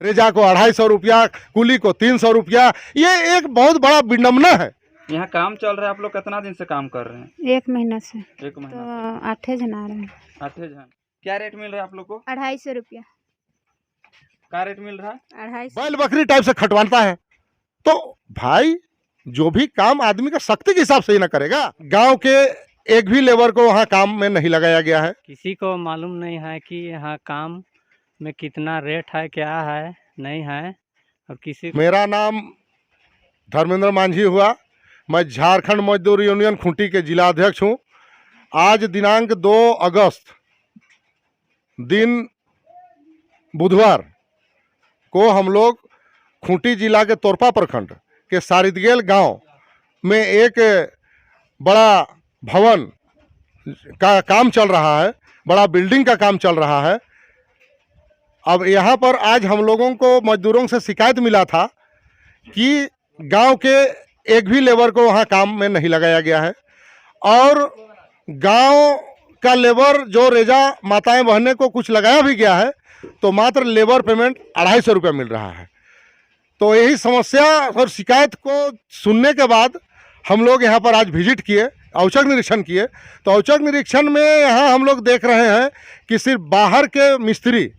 रेजा को 250 रुपया, कुली को 300 रुपया। ये एक बहुत बड़ा विडम्बना है। यहाँ काम चल रहा है, आप लोग कितना दिन से काम कर रहे हैं? 1 महीना से। 1 महीना तो 8 जन आ रहे हैं। 8 जन। क्या रेट मिल रहा है आप लोग को? 250 रुपया। क्या रेट मिल रहा है? 250। बैल बकरी टाइप से खटवाता है। तो भाई जो भी काम आदमी का शक्ति के हिसाब से ही ना करेगा। गांव के एक भी लेबर को वहाँ काम में नहीं लगाया गया है। किसी को मालूम नहीं है कि यहाँ काम में कितना रेट है, क्या है, नहीं है। और किसी मेरा नाम धर्मेंद्र मांझी हुआ। मैं झारखंड मजदूर यूनियन खूंटी के जिला अध्यक्ष हूँ। आज दिनांक 2 अगस्त दिन बुधवार को हम लोग खूंटी जिला के तोरपा प्रखंड के सारिदगेल गांव में एक बड़ा भवन का काम चल रहा है, बड़ा बिल्डिंग का काम चल रहा है। अब यहाँ पर आज हम लोगों को मजदूरों से शिकायत मिला था कि गांव के एक भी लेबर को वहाँ काम में नहीं लगाया गया है और गांव का लेबर जो रेजा माताएं बहनें को कुछ लगाया भी गया है तो मात्र लेबर पेमेंट 250 रुपया मिल रहा है। तो यही समस्या और शिकायत को सुनने के बाद हम लोग यहाँ पर आज विजिट किए, औचक निरीक्षण किए। तो औचक निरीक्षण में यहाँ हम लोग देख रहे हैं कि सिर्फ बाहर के मिस्त्री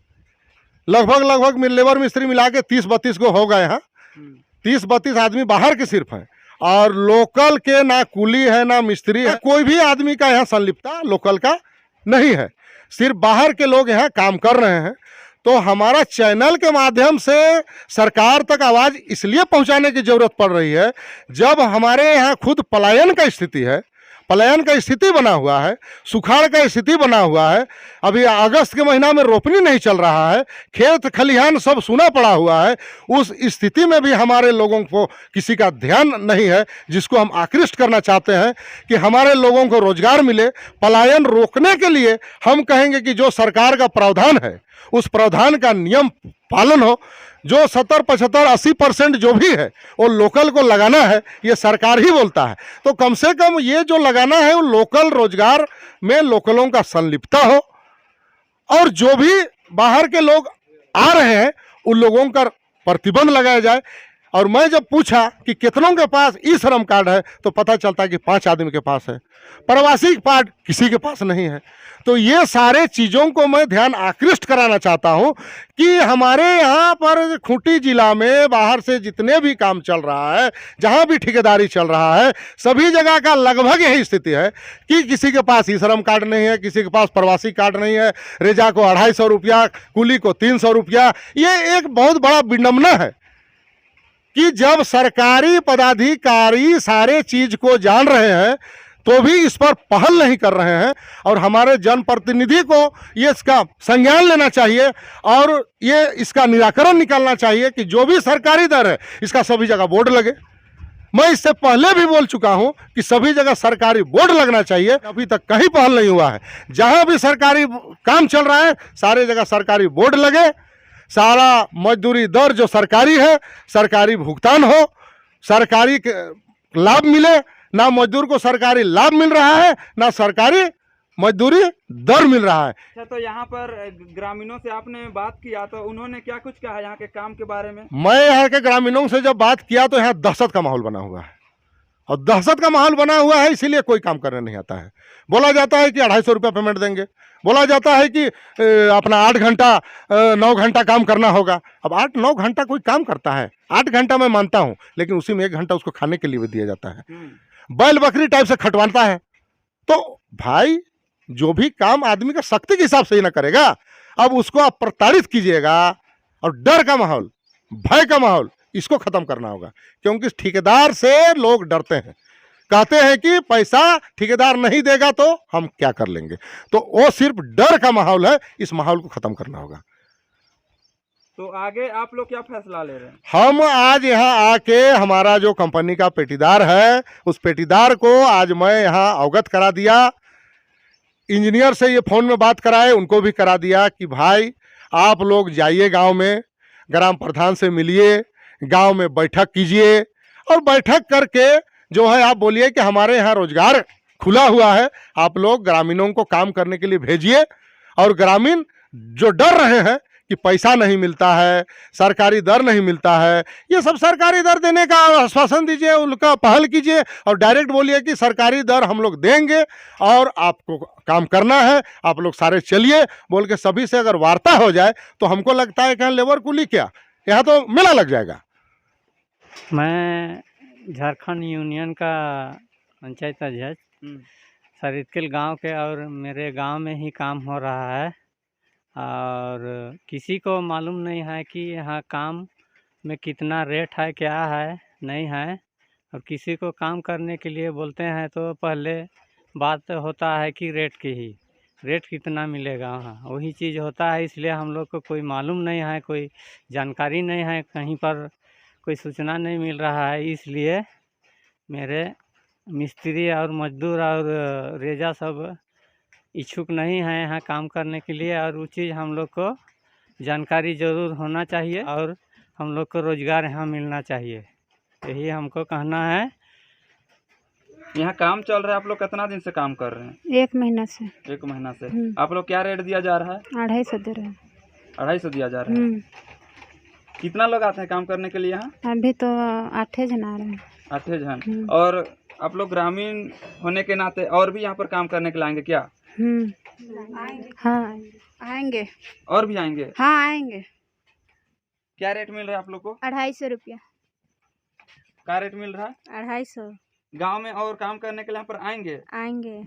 लगभग लेबर मिस्त्री मिला के 30-32 को हो गए हैं। 30-32 आदमी बाहर के सिर्फ हैं और लोकल के ना कुली है ना मिस्त्री है, कोई भी आदमी का यहाँ संलिप्तता लोकल का नहीं है। सिर्फ बाहर के लोग यहाँ काम कर रहे हैं। तो हमारा चैनल के माध्यम से सरकार तक आवाज़ इसलिए पहुंचाने की ज़रूरत पड़ रही है, जब हमारे यहाँ खुद पलायन का स्थिति है, पलायन का स्थिति बना हुआ है, सुखाड़ का स्थिति बना हुआ है। अभी अगस्त के महीना में रोपनी नहीं चल रहा है, खेत खलिहान सब सूना पड़ा हुआ है। उस स्थिति में भी हमारे लोगों को किसी का ध्यान नहीं है, जिसको हम आकृष्ट करना चाहते हैं कि हमारे लोगों को रोजगार मिले। पलायन रोकने के लिए हम कहेंगे कि जो सरकार का प्रावधान है उस प्रावधान का नियम पालन हो। जो 70, 75, 80% जो भी है वो लोकल को लगाना है, ये सरकार ही बोलता है। तो कम से कम ये जो लगाना है वो लोकल रोजगार में लोकलों का संलिप्तता हो और जो भी बाहर के लोग आ रहे हैं उन लोगों का प्रतिबंध लगाया जाए। और मैं जब पूछा कि कितनों के पास ई श्रम कार्ड है तो पता चलता है कि 5 आदमी के पास है। प्रवासी कार्ड किसी के पास नहीं है। तो ये सारे चीज़ों को मैं ध्यान आकृष्ट कराना चाहता हूं कि हमारे यहाँ पर खूंटी जिला में बाहर से जितने भी काम चल रहा है, जहाँ भी ठेकेदारी चल रहा है, सभी जगह का लगभग यही स्थिति है कि किसी के पास ई श्रम कार्ड नहीं है, किसी के पास प्रवासी कार्ड नहीं है, रेजा को 250 रुपया, कुली को 300 रुपया। ये एक बहुत बड़ा विडम्बना है कि जब सरकारी पदाधिकारी सारे चीज को जान रहे हैं तो भी इस पर पहल नहीं कर रहे हैं। और हमारे जनप्रतिनिधि को ये इसका संज्ञान लेना चाहिए और ये इसका निराकरण निकालना चाहिए कि जो भी सरकारी दर है इसका सभी जगह बोर्ड लगे। मैं इससे पहले भी बोल चुका हूं कि सभी जगह सरकारी बोर्ड लगना चाहिए। अभी तक कहीं पहल नहीं हुआ है। जहां भी सरकारी काम चल रहा है सारे जगह सरकारी बोर्ड लगे, सारा मजदूरी दर जो सरकारी है, सरकारी भुगतान हो, सरकारी लाभ मिले। ना मजदूर को सरकारी लाभ मिल रहा है ना सरकारी मजदूरी दर मिल रहा है। अच्छा, तो यहाँ पर ग्रामीणों से आपने बात किया तो उन्होंने क्या कुछ कहा यहाँ के काम के बारे में? मैं यहाँ के ग्रामीणों से जब बात किया तो यहाँ दहशत का माहौल बना हुआ है और दहशत का माहौल बना हुआ है इसीलिए कोई काम करने नहीं आता है। बोला जाता है कि 250 रुपया पेमेंट देंगे, बोला जाता है कि अपना 8 घंटा 9 घंटा काम करना होगा। अब 8-9 घंटा कोई काम करता है? 8 घंटा मैं मानता हूँ, लेकिन उसी में 1 घंटा उसको खाने के लिए भी दिया जाता है। बैल बकरी टाइप से खटवाता है। तो भाई जो भी काम आदमी का शक्ति के हिसाब से ही ना करेगा। अब उसको आप प्रताड़ित कीजिएगा और डर का माहौल, भय का माहौल, इसको खत्म करना होगा। क्योंकि ठेकेदार से लोग डरते हैं, कहते हैं कि पैसा ठेकेदार नहीं देगा तो हम क्या कर लेंगे। तो वो सिर्फ डर का माहौल है, इस माहौल को खत्म करना होगा। तो आगे आप लोग क्या फैसला ले रहे हैं? हम आज यहाँ आके हमारा जो कंपनी का पेटीदार है उस पेटीदार को आज मैं यहाँ अवगत करा दिया। इंजीनियर से ये फ़ोन में बात कराए, उनको भी करा दिया कि भाई आप लोग जाइए गांव में, ग्राम प्रधान से मिलिए, गांव में बैठक कीजिए और बैठक करके जो है आप बोलिए कि हमारे यहाँ रोजगार खुला हुआ है, आप लोग ग्रामीणों को काम करने के लिए भेजिए। और ग्रामीण जो डर रहे हैं कि पैसा नहीं मिलता है, सरकारी दर नहीं मिलता है। ये सब सरकारी दर देने का आश्वासन दीजिए, उनका पहल कीजिए और डायरेक्ट बोलिए कि सरकारी दर हम लोग देंगे और आपको काम करना है, आप लोग सारे चलिए बोल के सभी से अगर वार्ता हो जाए तो हमको लगता है कि यहाँ लेबर कुली क्या, यहाँ तो मेला लग जाएगा। मैं झारखंड यूनियन का पंचायत अध्यक्ष सरितकिल गांव के, और मेरे गांव में ही काम हो रहा है और किसी को मालूम नहीं है कि यहाँ काम में कितना रेट है, क्या है, नहीं है। और किसी को काम करने के लिए बोलते हैं तो पहले बात होता है कि रेट की ही, रेट कितना मिलेगा वहाँ, वही चीज़ होता है। इसलिए हम लोग को कोई मालूम नहीं है, कोई जानकारी नहीं है, कहीं पर कोई सूचना नहीं मिल रहा है। इसलिए मेरे मिस्त्री और मजदूर और रेजा सब इच्छुक नहीं हैं यहाँ काम करने के लिए, और वो चीज़ हम लोग को जानकारी ज़रूर होना चाहिए और हम लोग को रोज़गार यहाँ मिलना चाहिए, यही हमको कहना है। यहाँ काम चल रहा है, आप लोग कितना दिन से काम कर रहे हैं? 1 महीना से। 1 महीना से। आप लोग क्या रेट दिया जा रहा है? 250 दे रहे हैं। 250 दिया जा रहा है। कितना लोग आते हैं काम करने के लिए यहाँ? अभी तो 8 जन आ रहे हैं। 8 जन। और आप लोग ग्रामीण होने के नाते और भी यहाँ पर काम करने के लिए आएंगे क्या? हाँ आएंगे। और भी आएंगे? हाँ आएंगे। क्या रेट मिल रहा है आप लोग को? 250 रुपया। क्या रेट मिल रहा है? 250। गांव में और काम करने के लिए यहाँ पर आएंगे? आएंगे।